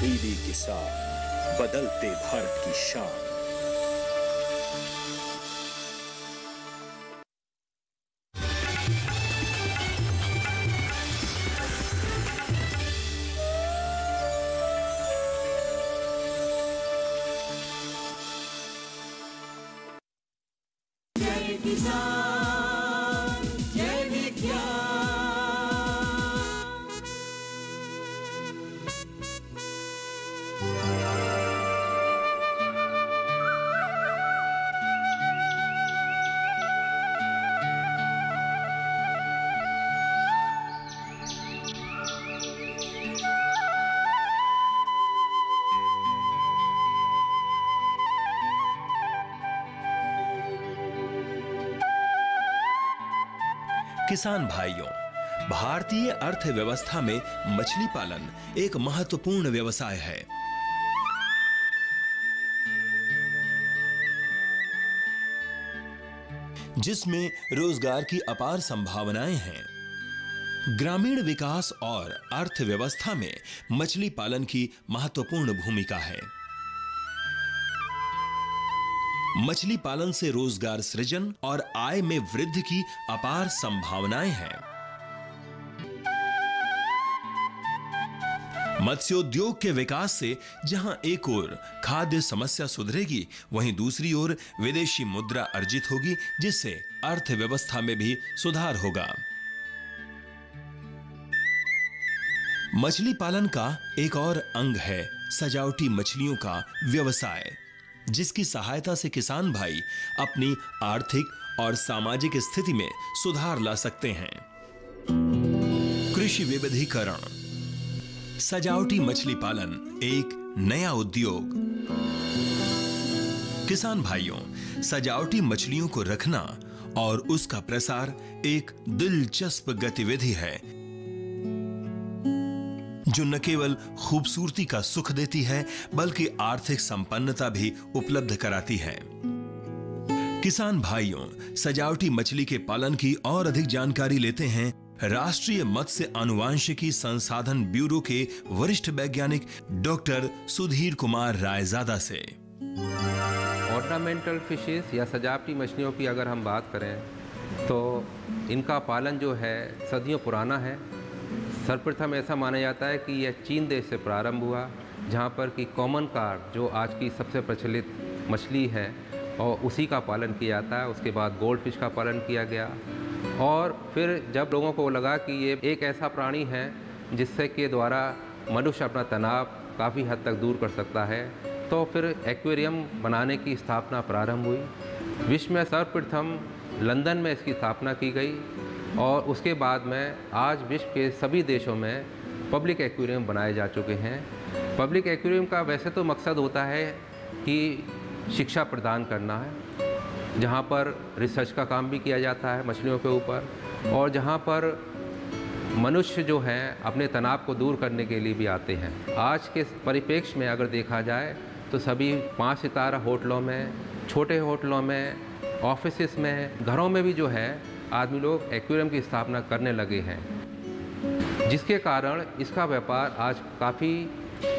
DD किसान, बदलते भारत की शान। जय किसान, जय विज्ञान। किसान भाइयों, भारतीय अर्थव्यवस्था में मछली पालन एक महत्वपूर्ण व्यवसाय है। जिसमें रोजगार की अपार संभावनाएं हैं। ग्रामीण विकास और अर्थव्यवस्था में मछली पालन की महत्वपूर्ण भूमिका है। मछली पालन से रोजगार सृजन और आय में वृद्धि की अपार संभावनाएं हैं। मत्स्योद्योग के विकास से जहां एक ओर खाद्य समस्या सुधरेगी, वहीं दूसरी ओर विदेशी मुद्रा अर्जित होगी, जिससे अर्थव्यवस्था में भी सुधार होगा। मछली पालन का एक और अंग है सजावटी मछलियों का व्यवसाय, जिसकी सहायता से किसान भाई अपनी आर्थिक और सामाजिक स्थिति में सुधार ला सकते हैं। कृषि विविधीकरण, सजावटी मछली पालन एक नया उद्योग। किसान भाइयों, सजावटी मछलियों को रखना और उसका प्रसार एक दिलचस्प गतिविधि है, जो न केवल खूबसूरती का सुख देती है, बल्कि आर्थिक संपन्नता भी उपलब्ध कराती है। किसान भाइयों, सजावटी मछली के पालन की और अधिक जानकारी लेते हैं राष्ट्रीय मत्स्य अनुवांशिकी संसाधन ब्यूरो के वरिष्ठ वैज्ञानिक डॉक्टर सुधीर कुमार रायजादा से। ऑर्नामेंटल फिशेस या सजावटी मछलियों की अगर हम बात करें तो इनका पालन जो है सदियों पुराना है। सर्वप्रथम ऐसा माना जाता है कि यह चीन देश से प्रारंभ हुआ, जहाँ पर कि कॉमन कार्प जो आज की सबसे प्रचलित मछली है और उसी का पालन किया जाता है। उसके बाद गोल्ड फिश का पालन किया गया और फिर जब लोगों को लगा कि ये एक ऐसा प्राणी है जिससे के द्वारा मनुष्य अपना तनाव काफ़ी हद तक दूर कर सकता है, तो फिर एक्वेरियम बनाने की स्थापना प्रारंभ हुई। विश्व में सर्वप्रथम लंदन में इसकी स्थापना की गई और उसके बाद में आज विश्व के सभी देशों में पब्लिक एक्वेरियम बनाए जा चुके हैं। पब्लिक एक्वेरियम का वैसे तो मकसद होता है कि शिक्षा प्रदान करना है, जहाँ पर रिसर्च का काम भी किया जाता है मछलियों के ऊपर, और जहाँ पर मनुष्य जो हैं अपने तनाव को दूर करने के लिए भी आते हैं। आज के परिप्रेक्ष्य में अगर देखा जाए तो सभी 5 सितारा होटलों में, छोटे होटलों में, ऑफिसेस में, घरों में भी जो है आदमी लोग एक्वेरियम की स्थापना करने लगे हैं, जिसके कारण इसका व्यापार आज काफ़ी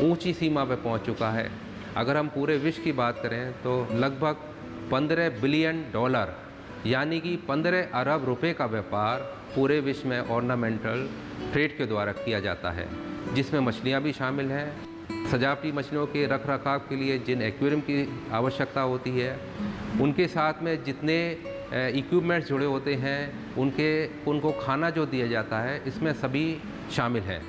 ऊंची सीमा पर पहुंच चुका है। अगर हम पूरे विश्व की बात करें तो लगभग $15 बिलियन यानी कि 15 अरब रुपए का व्यापार पूरे विश्व में ऑर्नामेंटल ट्रेड के द्वारा किया जाता है, जिसमें मछलियां भी शामिल हैं। सजावटी मछलियों के रख रखाव के लिए जिन एक्वेरियम की आवश्यकता होती है, उनके साथ में जितने इक्विपमेंट्स जुड़े होते हैं, उनको खाना जो दिया जाता है, इसमें सभी शामिल हैं।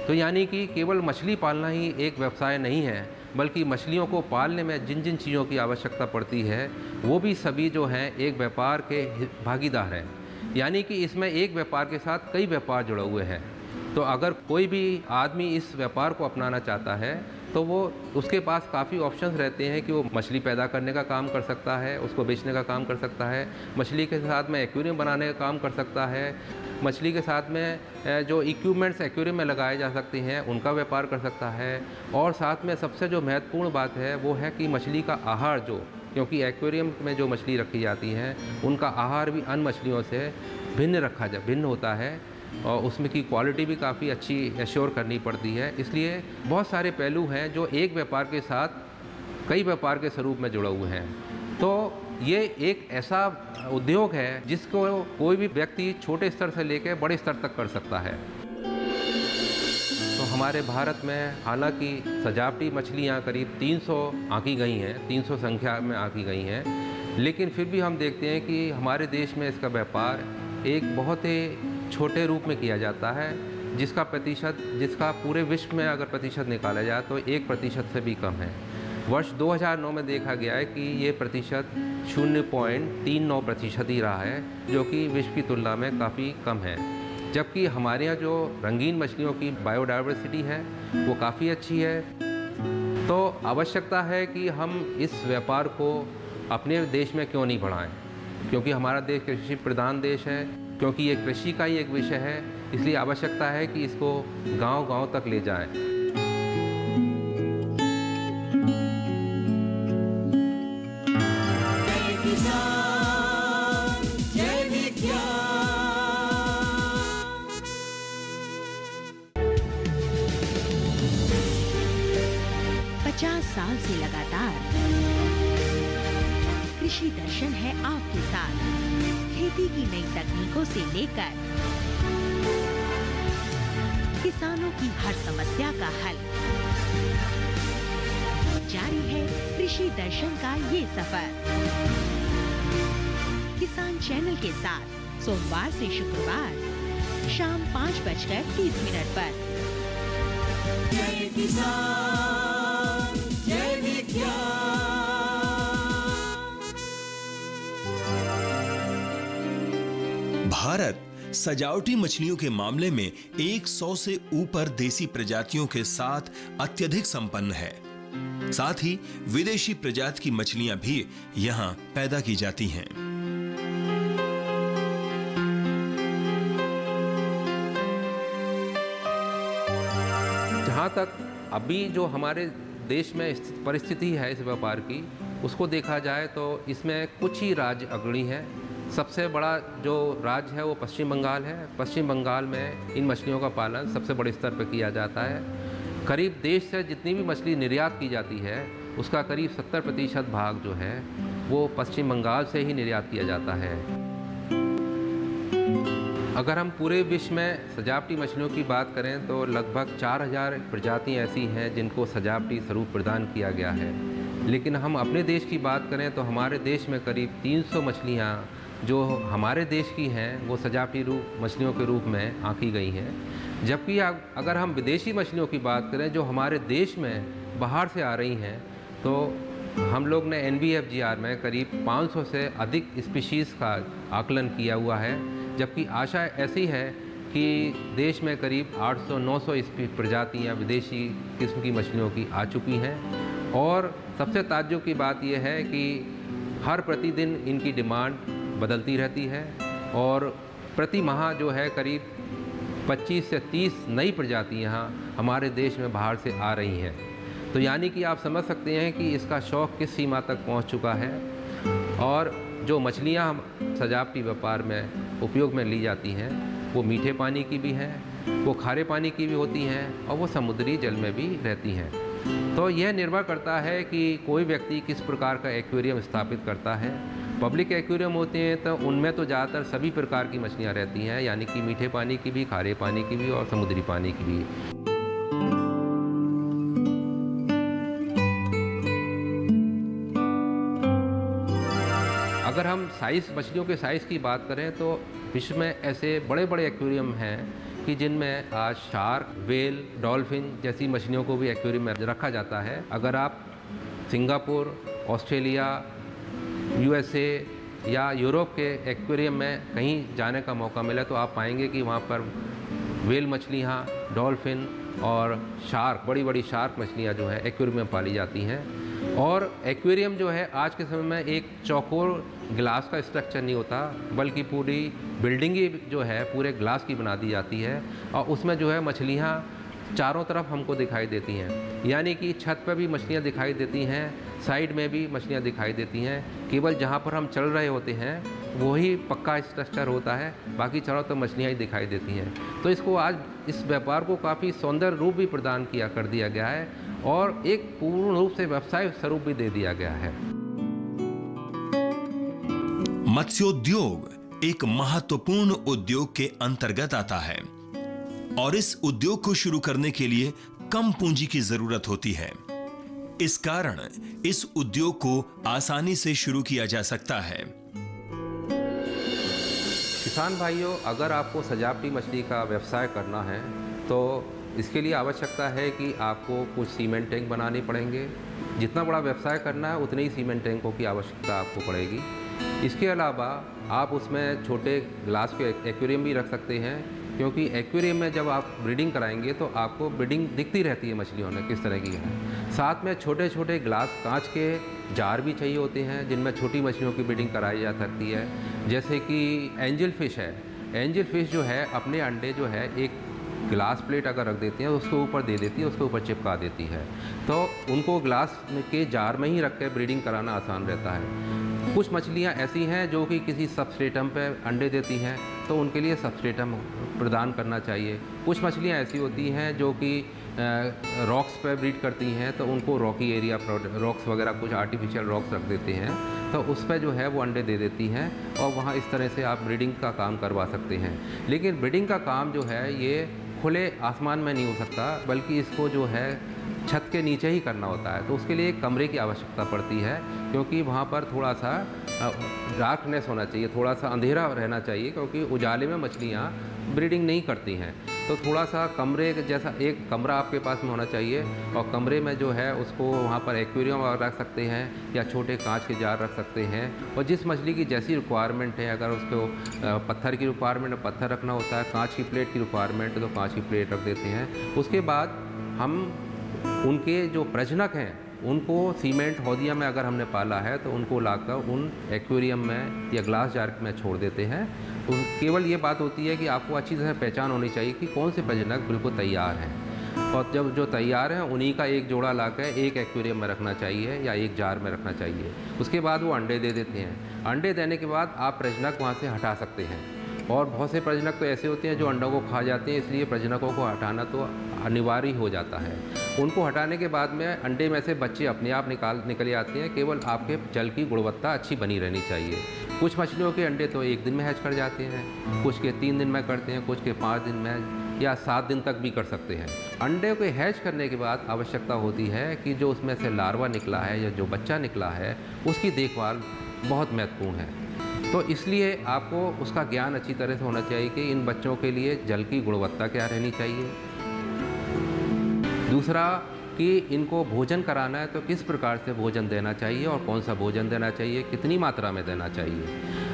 तो यानी कि केवल मछली पालना ही एक व्यवसाय नहीं है, बल्कि मछलियों को पालने में जिन जिन चीज़ों की आवश्यकता पड़ती है वो भी सभी जो हैं एक व्यापार के भागीदार हैं। यानी कि इसमें एक व्यापार के साथ कई व्यापार जुड़े हुए हैं। तो अगर कोई भी आदमी इस व्यापार को अपनाना चाहता है तो वो उसके पास काफ़ी ऑप्शंस रहते हैं कि वो मछली पैदा करने का काम कर सकता है, उसको बेचने का काम कर सकता है, मछली के साथ में एक्वेरियम बनाने का काम कर सकता है, मछली के साथ में जो इक्विपमेंट्स एक्वेरियम में लगाए जा सकते हैं उनका व्यापार कर सकता है। और साथ में सबसे जो महत्वपूर्ण बात है वो है कि मछली का आहार क्योंकि एक्वेरियम में जो मछली रखी जाती हैं उनका आहार भी अन्य मछलियों से भिन्न होता है, और उसमें की क्वालिटी भी काफ़ी अच्छी एश्योर करनी पड़ती है। इसलिए बहुत सारे पहलू हैं जो एक व्यापार के साथ कई व्यापार के स्वरूप में जुड़े हुए हैं। तो ये एक ऐसा उद्योग है जिसको कोई भी व्यक्ति छोटे स्तर से लेकर बड़े स्तर तक कर सकता है। तो हमारे भारत में हालांकि सजावटी मछलियाँ करीब 300 आंकी गई हैं, 300 संख्या में आंकी गई हैं, लेकिन फिर भी हम देखते हैं कि हमारे देश में इसका व्यापार एक बहुत ही छोटे रूप में किया जाता है, जिसका पूरे विश्व में अगर प्रतिशत निकाला जाए तो 1% से भी कम है। वर्ष 2009 में देखा गया है कि ये प्रतिशत 0.39% ही रहा है, जो कि विश्व की तुलना में काफ़ी कम है। जबकि हमारे यहाँ जो रंगीन मछलियों की बायोडाइवर्सिटी है वो काफ़ी अच्छी है। तो आवश्यकता है कि हम इस व्यापार को अपने देश में क्यों नहीं बढ़ाएं, क्योंकि हमारा देश कृषि प्रधान देश है, क्योंकि ये कृषि का ही एक विषय है, इसलिए आवश्यकता है कि इसको गांव-गांव तक ले जाएं। जय किसान, जय विज्ञान। 50 साल से लगातार कृषि दर्शन है आपके साथ। खेती की नई तकनीकों से लेकर किसानों की हर समस्या का हल, जारी है कृषि दर्शन का ये सफर। किसान चैनल के साथ सोमवार से शुक्रवार शाम 5:30 पर। जय किसान, जय विज्ञान। भारत सजावटी मछलियों के मामले में 100 से ऊपर देसी प्रजातियों के साथ अत्यधिक संपन्न है। साथ ही विदेशी प्रजाति की मछलियां भी यहां पैदा की जाती हैं। जहाँ तक अभी जो हमारे देश में परिस्थिति है इस व्यापार की, उसको देखा जाए तो इसमें कुछ ही राज्य अग्रणी हैं। सबसे बड़ा जो राज्य है वो पश्चिम बंगाल है। पश्चिम बंगाल में इन मछलियों का पालन सबसे बड़े स्तर पर किया जाता है। करीब देश से जितनी भी मछली निर्यात की जाती है उसका करीब 70% भाग जो है वो पश्चिम बंगाल से ही निर्यात किया जाता है। अगर हम पूरे विश्व में सजावटी मछलियों की बात करें तो लगभग 4000 प्रजातियाँ ऐसी हैं जिनको सजावटी स्वरूप प्रदान किया गया है। लेकिन हम अपने देश की बात करें तो हमारे देश में करीब 300 मछलियाँ जो हमारे देश की हैं वो सजावटी मछलियों के रूप में आंकी गई हैं। जबकि अगर हम विदेशी मछलियों की बात करें जो हमारे देश में बाहर से आ रही हैं, तो हम लोग ने NBFGR में करीब 500 से अधिक स्पीशीज़ का आकलन किया हुआ है। जबकि आशा ऐसी है कि देश में करीब 800-900 प्रजातियाँ विदेशी किस्म की मछलियों की आ चुकी हैं। और सबसे ताज्जुब की बात यह है कि हर प्रतिदिन इनकी डिमांड बदलती रहती है और प्रति माह जो है करीब 25 से 30 नई प्रजातियाँ हमारे देश में बाहर से आ रही हैं। तो यानी कि आप समझ सकते हैं कि इसका शौक़ किस सीमा तक पहुँच चुका है। और जो मछलियाँ हम सजावटी व्यापार में उपयोग में ली जाती हैं वो मीठे पानी की भी हैं, वो खारे पानी की भी होती हैं और वो समुद्री जल में भी रहती हैं। तो यह निर्भर करता है कि कोई व्यक्ति किस प्रकार का एक्वेरियम स्थापित करता है। पब्लिक एक्वेरियम होते हैं तो उनमें तो ज़्यादातर सभी प्रकार की मछलियाँ रहती हैं, यानी कि मीठे पानी की भी, खारे पानी की भी और समुद्री पानी की भी। अगर हम मछलियों के साइज़ की बात करें तो विश्व में ऐसे बड़े बड़े एक्वेरियम हैं कि जिनमें आज शार्क, वेल, डॉल्फिन जैसी मछलियों को भी एक्वेरियम में रखा जाता है। अगर आप सिंगापुर, ऑस्ट्रेलिया, USA या यूरोप के एक्वेरियम में कहीं जाने का मौका मिला तो आप पाएंगे कि वहाँ पर वेल मछलियाँ, डॉल्फिन और शार्क, बड़ी बड़ी शार्क मछलियाँ जो है एक्वेरियम में पाली जाती हैं। और एक्वेरियम जो है आज के समय में एक चौकोर ग्लास का स्ट्रक्चर नहीं होता, बल्कि पूरी बिल्डिंग ही जो है पूरे ग्लास की बना दी जाती है और उसमें जो है मछलियाँ चारों तरफ हमको दिखाई देती हैं, यानी कि छत पर भी मछलियाँ दिखाई देती हैं, साइड में भी मछलियाँ दिखाई देती हैं। केवल जहाँ पर हम चल रहे होते हैं वही पक्का स्ट्रक्चर होता है, बाकी चारों तरफ मछलियाँ ही दिखाई देती हैं। तो इसको आज इस व्यापार को काफ़ी सौंदर्य रूप भी प्रदान कर दिया गया है और एक पूर्ण रूप से व्यवसाय स्वरूप भी दे दिया गया है। मत्स्योद्योग एक महत्वपूर्ण उद्योग के अंतर्गत आता है और इस उद्योग को शुरू करने के लिए कम पूंजी की जरूरत होती है। इस कारण इस उद्योग को आसानी से शुरू किया जा सकता है। किसान भाइयों, अगर आपको सजावटी मछली का व्यवसाय करना है तो इसके लिए आवश्यकता है कि आपको कुछ सीमेंट टैंक बनाने पड़ेंगे। जितना बड़ा व्यवसाय करना है उतने ही सीमेंट टैंकों की आवश्यकता आपको पड़ेगी। इसके अलावा आप उसमें छोटे ग्लास के एक्वेरियम भी रख सकते हैं, क्योंकि एक्वेरियम में जब आप ब्रीडिंग कराएंगे तो आपको ब्रीडिंग दिखती रहती है मछलियों में किस तरह की है। साथ में छोटे छोटे ग्लास कांच के जार भी चाहिए होते हैं जिनमें छोटी मछलियों की ब्रीडिंग कराई जा सकती है। जैसे कि एंजल फिश है, एंजल फिश जो है अपने अंडे जो है एक ग्लास प्लेट अगर रख देती हैं उसके ऊपर दे देती है, उसके ऊपर चिपका देती है, तो उनको ग्लास के जार में ही रख कर ब्रीडिंग कराना आसान रहता है। कुछ मछलियाँ ऐसी हैं जो कि किसी सबस्ट्रेटम पे अंडे देती हैं, तो उनके लिए सबस्ट्रेटम प्रदान करना चाहिए। कुछ मछलियाँ ऐसी होती हैं जो कि रॉक्स पे ब्रीड करती हैं, तो उनको रॉकी एरिया रॉक्स वगैरह कुछ आर्टिफिशियल रॉक्स रख देते हैं, तो उस पर जो है वो अंडे दे देती हैं और वहाँ इस तरह से आप ब्रीडिंग का काम करवा सकते हैं। लेकिन ब्रीडिंग का काम जो है ये खुले आसमान में नहीं हो सकता, बल्कि इसको जो है छत के नीचे ही करना होता है। तो उसके लिए एक कमरे की आवश्यकता पड़ती है, क्योंकि वहाँ पर थोड़ा सा डार्कनेस होना चाहिए, थोड़ा सा अंधेरा रहना चाहिए, क्योंकि उजाले में मछलियाँ ब्रीडिंग नहीं करती हैं। तो थोड़ा सा कमरे जैसा एक कमरा आपके पास में होना चाहिए और कमरे में जो है उसको वहाँ पर एक्वेरियम रख सकते हैं या छोटे कांच के जार रख सकते हैं। और जिस मछली की जैसी रिक्वायरमेंट है, अगर उसको पत्थर की रिक्वायरमेंट है पत्थर रखना होता है, कांच की प्लेट की रिक्वायरमेंट है तो कांच की प्लेट रख देते हैं। उसके बाद हम उनके जो प्रजनक हैं उनको सीमेंट हौदिया में अगर हमने पाला है तो उनको लाकर उन एक्वेरियम में या ग्लास जार में छोड़ देते हैं। तो केवल ये बात होती है कि आपको अच्छी तरह पहचान होनी चाहिए कि कौन से प्रजनक बिल्कुल तैयार हैं, और जब जो तैयार हैं उन्हीं का एक जोड़ा लाकर एक एक्वेरियम में रखना चाहिए या एक जार में रखना चाहिए। उसके बाद वो अंडे दे देते हैं। अंडे देने के बाद आप प्रजनक वहाँ से हटा सकते हैं। और बहुत से प्रजनक तो ऐसे होते हैं जो अंडों को खा जाते हैं, इसलिए प्रजनकों को हटाना तो अनिवार्य हो जाता है। उनको हटाने के बाद में अंडे में से बच्चे अपने आप निकल आते हैं। केवल आपके जल की गुणवत्ता अच्छी बनी रहनी चाहिए। कुछ मछलियों के अंडे तो 1 दिन में हैच कर जाते हैं, कुछ के 3 दिन में करते हैं, कुछ के 5 दिन में या 7 दिन तक भी कर सकते हैं। अंडे को हैच करने के बाद आवश्यकता होती है कि जो उसमें से लार्वा निकला है या जो बच्चा निकला है उसकी देखभाल बहुत महत्वपूर्ण है। तो इसलिए आपको उसका ज्ञान अच्छी तरह से होना चाहिए कि इन बच्चों के लिए जल की गुणवत्ता क्या रहनी चाहिए। दूसरा कि इनको भोजन कराना है तो किस प्रकार से भोजन देना चाहिए और कौन सा भोजन देना चाहिए, कितनी मात्रा में देना चाहिए।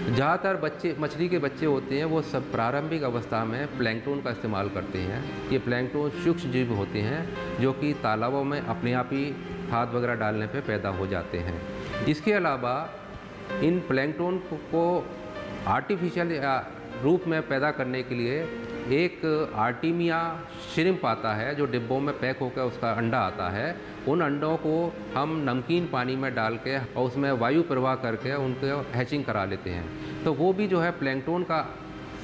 ज़्यादातर मछली के बच्चे होते हैं वो सब प्रारंभिक अवस्था में प्लैंकटन का इस्तेमाल करते हैं। ये प्लैंकटन सूक्ष्म जीव होते हैं जो कि तालाबों में अपने आप ही खाद वगैरह डालने पे पैदा हो जाते हैं। इसके अलावा इन प्लैंकटन को आर्टिफिशियल रूप में पैदा करने के लिए एक आर्टीमिया श्रिम्प आता है जो डिब्बों में पैक होकर उसका अंडा आता है। उन अंडों को हम नमकीन पानी में डाल के और उसमें वायु प्रवाह करके उनको हैचिंग करा लेते हैं। तो वो भी जो है प्लैंकटन का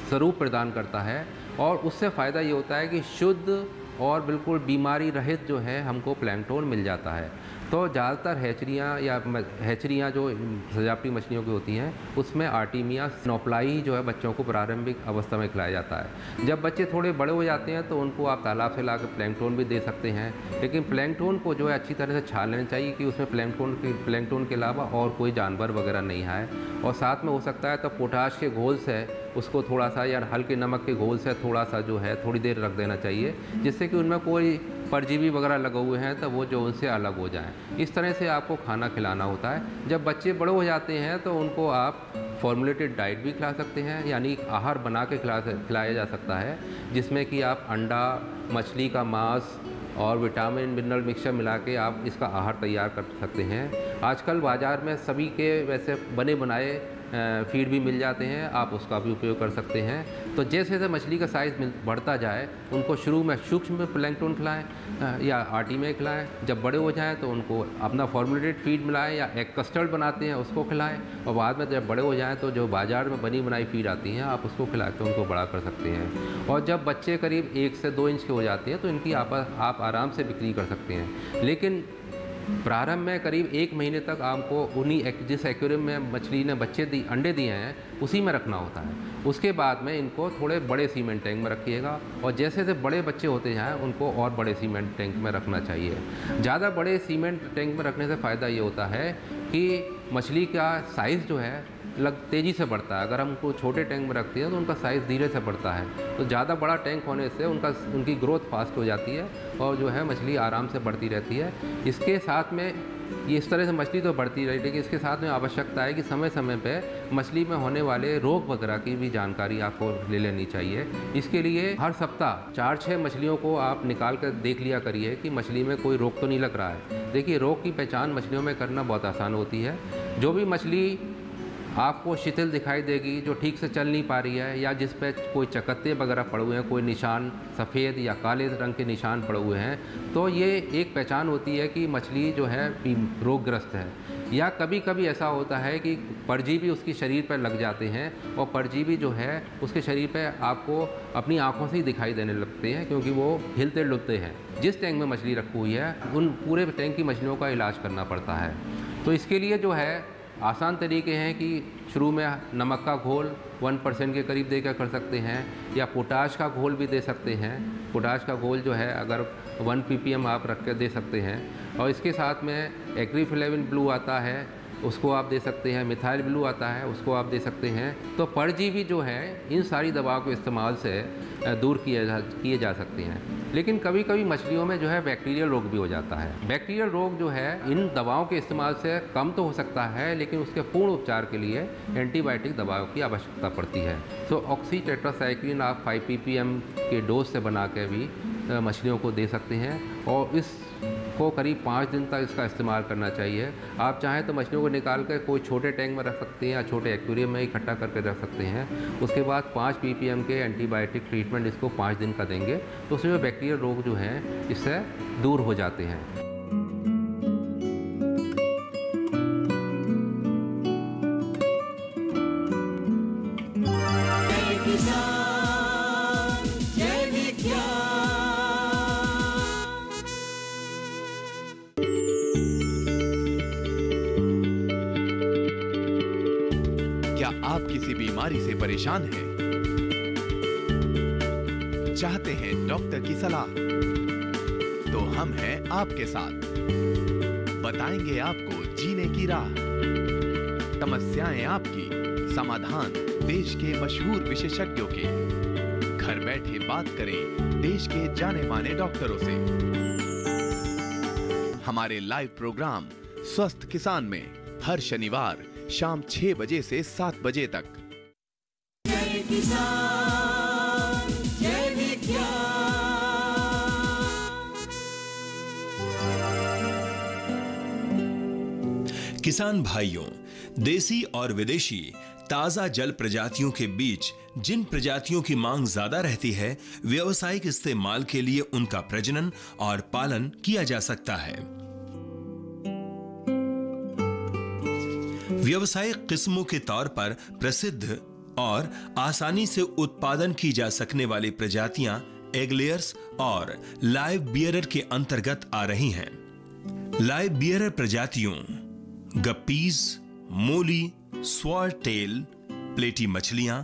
स्वरूप प्रदान करता है और उससे फ़ायदा ये होता है कि शुद्ध और बिल्कुल बीमारी रहित जो है हमको प्लैंकटन मिल जाता है। तो ज़्यादातर हैचरियाँ जो सजावटी मछलियों की होती हैं उसमें आर्टीमिया स्नोप्लाई जो है बच्चों को प्रारंभिक अवस्था में खिलाया जाता है। जब बच्चे थोड़े बड़े हो जाते हैं तो उनको आप तालाब से लाकर प्लैंकटन भी दे सकते हैं, लेकिन प्लैंकटन को जो है अच्छी तरह से छान लेना चाहिए कि उसमें प्लैंकटन के अलावा और कोई जानवर वगैरह नहीं आए। और साथ में हो सकता है तो पोटाश के घोल से उसको थोड़ा सा या हल्के नमक के घोल से थोड़ा सा जो है थोड़ी देर रख देना चाहिए, जिससे कि उनमें कोई परजीवी वगैरह लगे हुए हैं तो वो जो उनसे अलग हो जाएं। इस तरह से आपको खाना खिलाना होता है। जब बच्चे बड़े हो जाते हैं तो उनको आप फॉर्मुलेटेड डाइट भी खिला सकते हैं, यानी आहार बना के खिलाया जा सकता है, जिसमें कि आप अंडा, मछली का मांस और विटामिन मिनरल मिक्सचर मिला के आप इसका आहार तैयार कर सकते हैं। आजकल बाज़ार में सभी के वैसे बने बनाए फीड भी मिल जाते हैं, आप उसका भी उपयोग कर सकते हैं। तो जैसे जैसे मछली का साइज़ बढ़ता जाए, उनको शुरू में सूक्ष्म प्लैंकटन खिलाएं या आटी में खिलाएं। जब बड़े हो जाएं तो उनको अपना फॉर्मुलेटेड फीड मिलाएं या एक कस्टर्ड बनाते हैं उसको खिलाएं। और बाद में जब बड़े हो जाएं तो जो बाज़ार में बनी बनाई फीड आती हैं, आप उसको खिला के उनको बड़ा कर सकते हैं। और जब बच्चे करीब 1 से 2 इंच के हो जाते हैं तो इनकी आप आराम से बिक्री कर सकते हैं। लेकिन प्रारंभ में करीब 1 महीने तक आपको जिस एक्वेरियम में मछली ने अंडे दिए हैं उसी में रखना होता है। उसके बाद में इनको थोड़े बड़े सीमेंट टैंक में रखिएगा, और जैसे जैसे बड़े बच्चे होते जाएँ उनको और बड़े सीमेंट टैंक में रखना चाहिए। ज़्यादा बड़े सीमेंट टैंक में रखने से फ़ायदा ये होता है कि मछली का साइज़ जो है तेज़ी से बढ़ता है। अगर हम उनको छोटे टैंक में रखते हैं तो उनका साइज़ धीरे से बढ़ता है। तो ज़्यादा बड़ा टैंक होने से उनकी ग्रोथ फास्ट हो जाती है और जो है मछली आराम से बढ़ती रहती है। इसके साथ में ये इस तरह से मछली तो बढ़ती रही, लेकिन इसके साथ में आवश्यकता है कि समय समय पे मछली में होने वाले रोग वगैरह की भी जानकारी आपको ले लेनी चाहिए। इसके लिए हर सप्ताह 4-6 मछलियों को आप निकाल कर देख लिया करिए कि मछली में कोई रोग तो नहीं लग रहा है। देखिए, रोग की पहचान मछलियों में करना बहुत आसान होती है। जो भी मछली आपको शिथिल दिखाई देगी, जो ठीक से चल नहीं पा रही है या जिस पे कोई चकत्ते वगैरह पड़े हुए हैं, कोई निशान सफ़ेद या काले रंग के निशान पड़े हुए हैं, तो ये एक पहचान होती है कि मछली जो है रोगग्रस्त है। या कभी कभी ऐसा होता है कि परजीवी उसकी शरीर पर लग जाते हैं और परजीवी जो है उसके शरीर पर आपको अपनी आँखों से ही दिखाई देने लगते हैं, क्योंकि वो हिलते डुलते हैं। जिस टैंक में मछली रखी हुई है उन पूरे टैंक की मछलियों का इलाज करना पड़ता है। तो इसके लिए जो है आसान तरीके हैं कि शुरू में नमक का घोल 1% के करीब देकर कर सकते हैं, या पोटाश का घोल भी दे सकते हैं। पोटाश का घोल जो है अगर 1 ppm आप रख कर दे सकते हैं। और इसके साथ में एक्रीफ्लेविन ब्लू आता है, उसको आप दे सकते हैं। मिथाइल ब्लू आता है, उसको आप दे सकते हैं। तो परजीवी जो है इन सारी दवाओं के इस्तेमाल से दूर किए जा सकते हैं। लेकिन कभी कभी मछलियों में जो है बैक्टीरियल रोग भी हो जाता है। बैक्टीरियल रोग जो है इन दवाओं के इस्तेमाल से कम तो हो सकता है, लेकिन उसके पूर्ण उपचार के लिए एंटीबायोटिक दवाओं की आवश्यकता पड़ती है। तो ऑक्सीटेट्रासाइक्लिन आप 5 ppm के डोज से बना के भी मछलियों को दे सकते हैं, और इसको करीब 5 दिन तक इसका इस्तेमाल करना चाहिए। आप चाहें तो मछलियों को निकाल कर कोई छोटे टैंक में रख सकते हैं या छोटे एक्वेरियम में इकट्ठा करके रख सकते हैं। उसके बाद 5 ppm के एंटीबायोटिक ट्रीटमेंट इसको 5 दिन का देंगे, तो उसमें बैक्टीरियल रोग जो हैं इससे दूर हो जाते हैं। आप किसी बीमारी से परेशान हैं? चाहते हैं डॉक्टर की सलाह? तो हम हैं आपके साथ, बताएंगे आपको जीने की राह। समस्याएं आपकी, समाधान देश के मशहूर विशेषज्ञों के। घर बैठे बात करें देश के जाने माने डॉक्टरों से। हमारे लाइव प्रोग्राम स्वस्थ किसान में हर शनिवार शाम 6 बजे से 7 बजे तक। जय किसान, जय विज्ञान। किसान भाइयों, देसी और विदेशी ताजा जल प्रजातियों के बीच जिन प्रजातियों की मांग ज्यादा रहती है, व्यावसायिक इस्तेमाल के लिए उनका प्रजनन और पालन किया जा सकता है। व्यावसायिक किस्मों के तौर पर प्रसिद्ध और आसानी से उत्पादन की जा सकने वाली प्रजातियां एग लेयर्स और लाइव बियरर के अंतर्गत आ रही हैं। लाइव बियरर प्रजातियों गप्पीज, मोली, स्वॉर्ड टेल, प्लेटी मछलियां,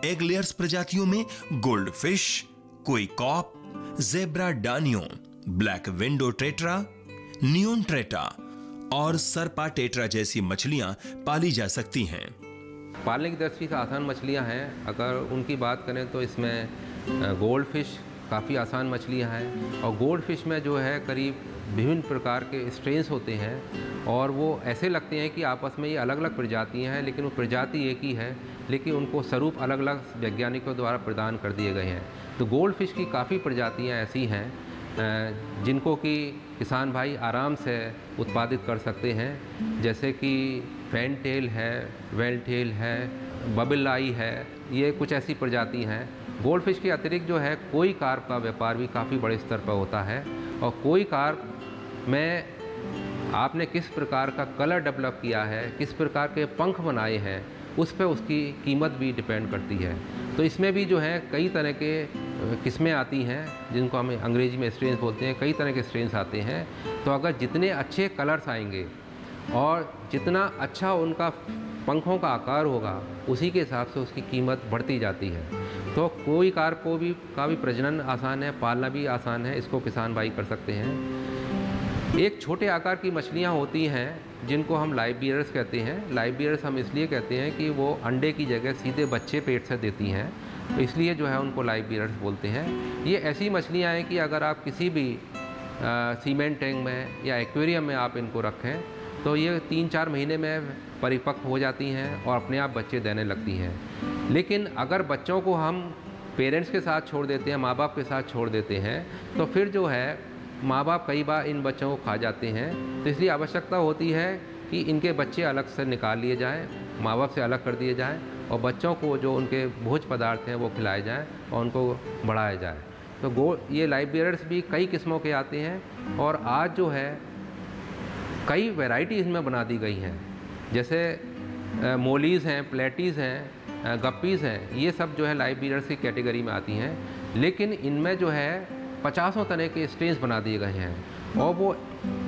एग लेयर्स प्रजातियों में गोल्ड फिश, koi carp, zebra danio, black widow tetra, neon tetra और सरपा टेट्रा जैसी मछलियां पाली जा सकती हैं। पालने की दृष्टि से आसान मछलियां हैं। अगर उनकी बात करें तो इसमें गोल्ड फिश काफ़ी आसान मछलियां हैं, और गोल्ड फिश में जो है करीब विभिन्न प्रकार के स्ट्रेन्स होते हैं, और वो ऐसे लगते हैं कि आपस में ये अलग अलग प्रजातियां हैं, लेकिन वो प्रजाति एक ही है, लेकिन उनको स्वरूप अलग अलग वैज्ञानिकों द्वारा प्रदान कर दिए गए हैं। तो गोल्ड फिश की काफ़ी प्रजातियां ऐसी हैं जिनको कि किसान भाई आराम से उत्पादित कर सकते हैं, जैसे कि फैन टेल है, वेल टेल है, बबल आई है, ये कुछ ऐसी प्रजाति हैं। गोल्ड फिश के अतिरिक्त जो है कोई कार्प का व्यापार भी काफ़ी बड़े स्तर पर होता है, और कोई कार्प में आपने किस प्रकार का कलर डेवलप किया है, किस प्रकार के पंख बनाए हैं, उस पर उसकी कीमत भी डिपेंड करती है। तो इसमें भी जो है कई तरह के किस्में आती हैं, जिनको हम अंग्रेजी में स्ट्रेन्स बोलते हैं, कई तरह के स्ट्रेन्स आते हैं। तो अगर जितने अच्छे कलर्स आएंगे और जितना अच्छा उनका पंखों का आकार होगा, उसी के हिसाब से उसकी कीमत बढ़ती जाती है। तो कोई कार्प को भी का भी प्रजनन आसान है, पालना भी आसान है, इसको किसान भाई कर सकते हैं। एक छोटे आकार की मछलियाँ होती हैं जिनको हम लाइव बियर्स कहते हैं। लाइव बियर्स हम इसलिए कहते हैं कि वो अंडे की जगह सीधे बच्चे पेट से देती हैं, तो इसलिए जो है उनको लाइव बियर्स बोलते हैं। ये ऐसी मछलियाँ हैं कि अगर आप किसी भी सीमेंट टैंक में या एक्वेरियम में आप इनको रखें तो ये 3-4 महीने में परिपक्व हो जाती हैं और अपने आप बच्चे देने लगती हैं। लेकिन अगर बच्चों को हम पेरेंट्स के साथ छोड़ देते हैं, माँ बाप के साथ छोड़ देते हैं, तो फिर जो है माँ बाप कई बार इन बच्चों को खा जाते हैं। तो इसलिए आवश्यकता होती है कि इनके बच्चे अलग से निकाल लिए जाएं, माँ बाप से अलग कर दिए जाएं, और बच्चों को जो उनके भोज्य पदार्थ हैं वो खिलाए जाएं और उनको बढ़ाया जाए। तो ये लाइव बियर्स भी कई किस्मों के आते हैं, और आज जो है कई वैरायटी इसमें बना दी गई हैं। जैसे मोलीज़ हैं, प्लेटीज़ हैं, गप्पीज़ हैं, ये सब जो है लाइव बियर्स की कैटेगरी में आती हैं। लेकिन इनमें जो है 50 तरह के स्ट्रेन्स बना दिए गए हैं, और वो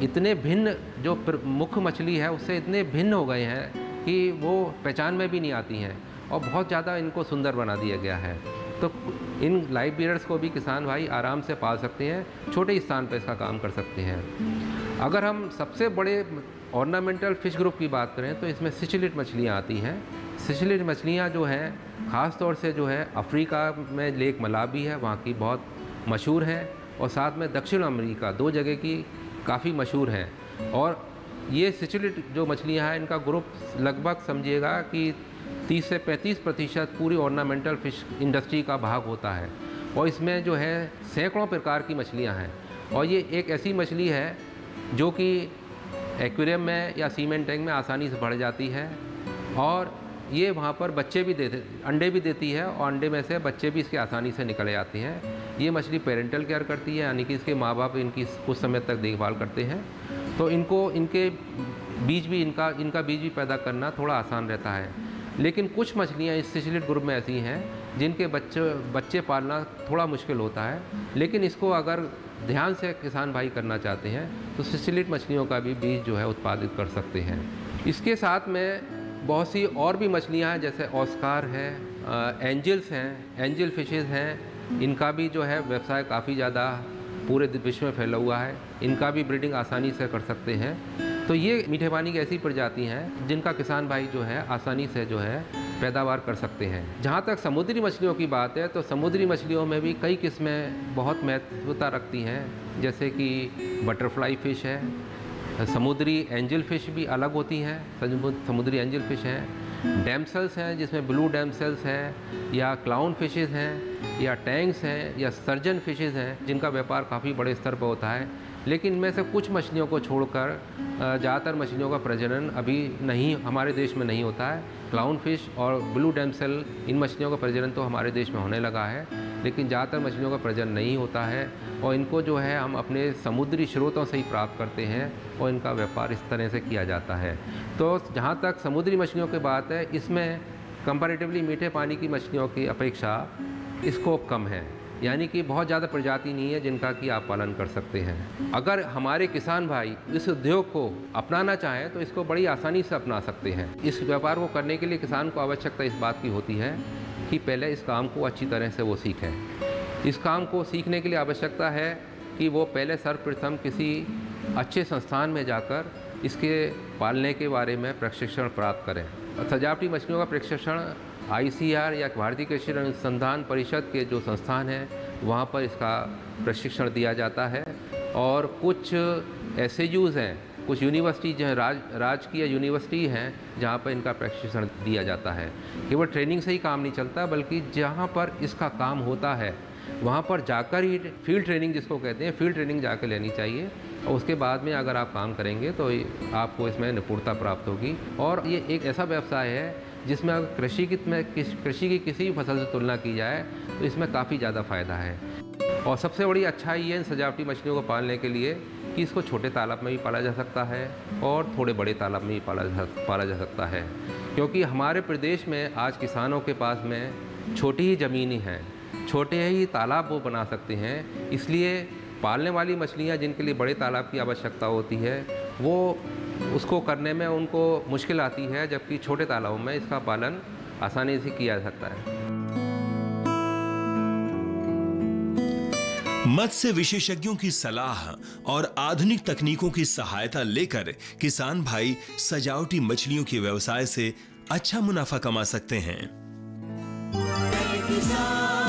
इतने भिन्न, जो मुख्य मछली है उससे इतने भिन्न हो गए हैं कि वो पहचान में भी नहीं आती हैं, और बहुत ज़्यादा इनको सुंदर बना दिया गया है। तो इन लाइव बियर्स को भी किसान भाई आराम से पाल सकते हैं, छोटे स्थान पर इसका काम कर सकते हैं। अगर हम सबसे बड़े ऑर्नामेंटल फ़िश ग्रुप की बात करें तो इसमें सिचिलिड मछलियाँ आती हैं। सिचिलिड मछलियाँ जो हैं ख़ास तौर से जो है अफ्रीका में लेक मलावी है, वहाँ की बहुत मशहूर है, और साथ में दक्षिण अमेरिका 2 जगह की काफ़ी मशहूर हैं। और ये सिचिलिड जो मछलियाँ हैं इनका ग्रुप लगभग समझिएगा कि 30 से 35% पूरी ऑर्नामेंटल फ़िश इंडस्ट्री का भाग होता है, और इसमें जो है सैकड़ों प्रकार की मछलियाँ हैं। और ये एक ऐसी मछली है जो कि एक्वेरियम में या सीमेंट टैंक में आसानी से बढ़ जाती है, और ये वहाँ पर बच्चे भी अंडे भी देती है, और अंडे में से बच्चे भी इसके आसानी से निकल जाते हैं। ये मछली पेरेंटल केयर करती है, यानी कि इसके माँ बाप इनकी कुछ समय तक देखभाल करते हैं, तो इनके बीज भी इनका बीज भी पैदा करना थोड़ा आसान रहता है। लेकिन कुछ मछलियाँ इस सिचिलिड ग्रुप में ऐसी हैं जिनके बच्चे पालना थोड़ा मुश्किल होता है, लेकिन इसको अगर ध्यान से किसान भाई करना चाहते हैं तो सिचिलिड मछलियों का भी बीज जो है उत्पादित कर सकते हैं। इसके साथ में बहुत सी और भी मछलियाँ हैं, जैसे ऑस्कार है, एंजल्स हैं, एंजल फिशेज़ हैं। इनका भी जो है व्यवसाय काफ़ी ज़्यादा पूरे विश्व में फैला हुआ है, इनका भी ब्रीडिंग आसानी से कर सकते हैं। तो ये मीठे पानी की ऐसी प्रजाति हैं जिनका किसान भाई जो है आसानी से जो है पैदावार कर सकते हैं। जहाँ तक समुद्री मछलियों की बात है तो समुद्री मछलियों में भी कई किस्में बहुत महत्वता रखती हैं, जैसे कि बटरफ्लाई फ़िश है, समुद्री एंजल फ़िश भी अलग होती हैं, समुद्री एंजल फ़िश हैं, डैमसेल्स हैं जिसमें ब्लू डैमसेल्स हैं, या क्लाउन फिशेज़ हैं, या टैंक्स हैं, या सर्जन फिशेज़ हैं, जिनका व्यापार काफ़ी बड़े स्तर पर होता है। लेकिन इनमें से कुछ मछलियों को छोड़कर ज़्यादातर मछलियों का प्रजनन अभी नहीं, हमारे देश में नहीं होता है। क्लाउन फिश और ब्लू डैमसेल, इन मछलियों का प्रजनन तो हमारे देश में होने लगा है, लेकिन ज़्यादातर मछलियों का प्रजनन नहीं होता है, और इनको जो है हम अपने समुद्री स्रोतों से ही प्राप्त करते हैं, और इनका व्यापार इस तरह से किया जाता है। तो जहाँ तक समुद्री मछलियों की बात है, इसमें कंपैरेटिवली मीठे पानी की मछलियों की अपेक्षा स्कोप कम है, यानी कि बहुत ज़्यादा प्रजाति नहीं है जिनका कि आप पालन कर सकते हैं। अगर हमारे किसान भाई इस उद्योग को अपनाना चाहें तो इसको बड़ी आसानी से अपना सकते हैं। इस व्यापार को करने के लिए किसान को आवश्यकता इस बात की होती है कि पहले इस काम को अच्छी तरह से वो सीखें। इस काम को सीखने के लिए आवश्यकता है कि वो पहले सर्वप्रथम किसी अच्छे संस्थान में जाकर इसके पालने के बारे में प्रशिक्षण प्राप्त करें। सजावटी मछलियों का प्रशिक्षण ICR या भारतीय कृषि अनुसंधान परिषद के जो संस्थान हैं वहाँ पर इसका प्रशिक्षण दिया जाता है, और कुछ SAUs हैं, कुछ यूनिवर्सिटी जो है राजकीय यूनिवर्सिटी हैं जहाँ पर इनका प्रशिक्षण दिया जाता है। केवल ट्रेनिंग से ही काम नहीं चलता, बल्कि जहाँ पर इसका काम होता है वहाँ पर जाकर ही फील्ड ट्रेनिंग जिसको कहते हैं, फील्ड ट्रेनिंग जाकर लेनी चाहिए और उसके बाद में अगर आप काम करेंगे तो आपको इसमें निपुणता प्राप्त होगी। और ये एक ऐसा व्यवसाय है जिसमें अगर कृषि की किसी भी फसल से तुलना की जाए तो इसमें काफ़ी ज़्यादा फ़ायदा है। और सबसे बड़ी अच्छाई ये इन सजावटी मछलियों को पालने के लिए कि इसको छोटे तालाब में भी पाला जा सकता है और थोड़े बड़े तालाब में भी पाला जा सकता है, क्योंकि हमारे प्रदेश में आज किसानों के पास में छोटी ही ज़मीनें हैं, छोटे ही तालाब वो बना सकते हैं। इसलिए पालने वाली मछलियाँ जिनके लिए बड़े तालाब की आवश्यकता होती है वो उसको करने में उनको मुश्किल आती है, जबकि छोटे तालाबों में इसका पालन आसानी से किया जा सकता है। मत्स्य विशेषज्ञों की सलाह और आधुनिक तकनीकों की सहायता लेकर किसान भाई सजावटी मछलियों के व्यवसाय से अच्छा मुनाफा कमा सकते हैं। किसान।